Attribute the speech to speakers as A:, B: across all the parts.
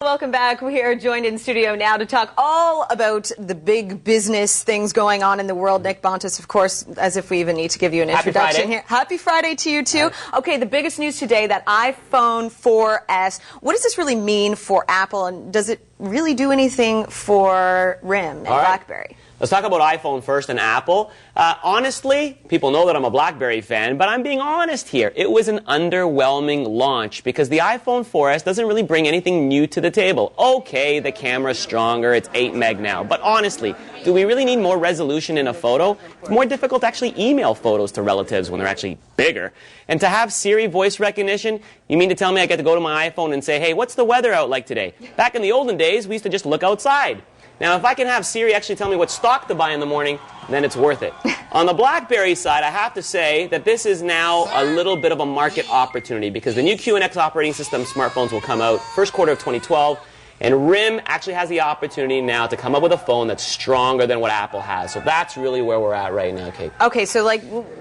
A: Welcome back. We are joined in studio now to talk all about the big business things going on in the world. Nick Bontis, of course, as if we even need to give you an introduction here. Happy Friday to you, too. Okay, the biggest news today, that iPhone 4S. What does this really mean for Apple, and does it really do anything for RIM and BlackBerry?
B: Let's talk about iPhone first and Apple. Honestly, people know that I'm a BlackBerry fan, but I'm being honest here. It was an underwhelming launch because the iPhone 4S doesn't really bring anything new to the table. Okay, the camera's stronger, it's 8 meg now, but honestly, do we really need more resolution in a photo? It's more difficult to actually email photos to relatives when they're actually bigger. And to have Siri voice recognition, you mean to tell me I get to go to my iPhone and say, hey, what's the weather out like today? Back in the olden days, we used to just look outside. Now, if I can have Siri actually tell me what stock to buy in the morning, then it's worth it. On the BlackBerry side, I have to say that this is now a little bit of a market opportunity because the new QNX operating system smartphones will come out first quarter of 2012. And RIM actually has the opportunity now to come up with a phone that's stronger than what Apple has. So that's really where we're at right now, Kate.
A: Okay, so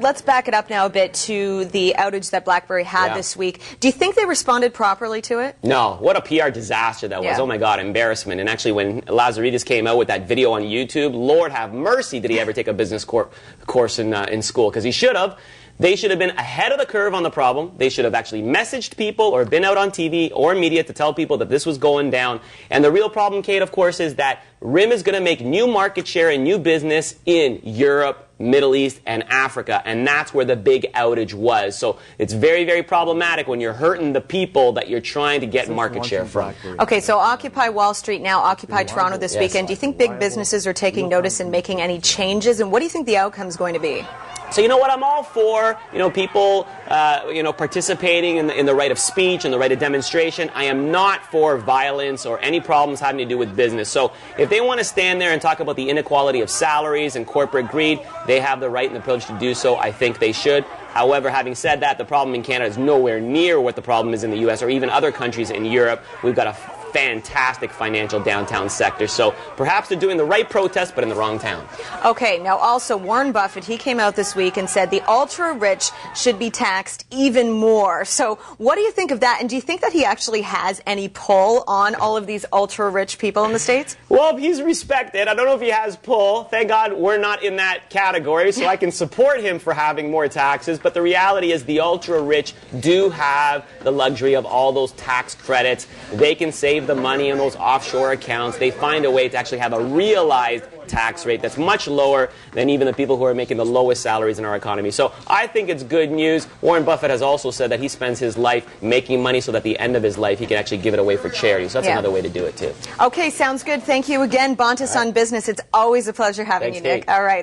A: let's back it up now a bit to the outage that BlackBerry had this week. Do you think they responded properly to it?
B: No. What a PR disaster that was. Oh my God, embarrassment. And actually when Lazaridis came out with that video on YouTube, Lord have mercy did he ever take a business course in school, because he should have. They should have been ahead of the curve on the problem. They should have actually messaged people or been out on TV or media to tell people that this was going down. And the real problem, Kate, of course, is that RIM is going to make new market share and new business in Europe, Middle East, and Africa. And that's where the big outage was. So it's very, very problematic when you're hurting the people that you're trying to get market share from.
A: Okay, so Occupy Wall Street, now Occupy Toronto this weekend. Do you think big businesses are taking notice and making any changes? And what do you think the outcome is going to be?
B: So you know what, I'm all for, people, participating in the right of speech and the right of demonstration. I am not for violence or any problems having to do with business. So if they want to stand there and talk about the inequality of salaries and corporate greed, they have the right and the privilege to do so. I think they should. However, having said that, the problem in Canada is nowhere near what the problem is in the U.S. or even other countries in Europe. We've got a fantastic financial downtown sector. So perhaps they're doing the right protest, but in the wrong town.
A: Okay, now also Warren Buffett, he came out this week and said the ultra-rich should be taxed even more. So what do you think of that? And do you think that he actually has any pull on all of these ultra-rich people in the States?
B: Well, he's respected. I don't know if he has pull. Thank God we're not in that category, so I can support him for having more taxes. But the reality is the ultra-rich do have the luxury of all those tax credits. They can save the money in those offshore accounts. They find a way to actually have a realized tax rate that's much lower than even the people who are making the lowest salaries in our economy. So I think it's good news. Warren Buffett has also said that he spends his life making money so that at the end of his life he can actually give it away for charity. So that's another way to do it too.
A: Okay, sounds good. Thank you again, Bontis on Business. It's always a pleasure having you, Nick. All right.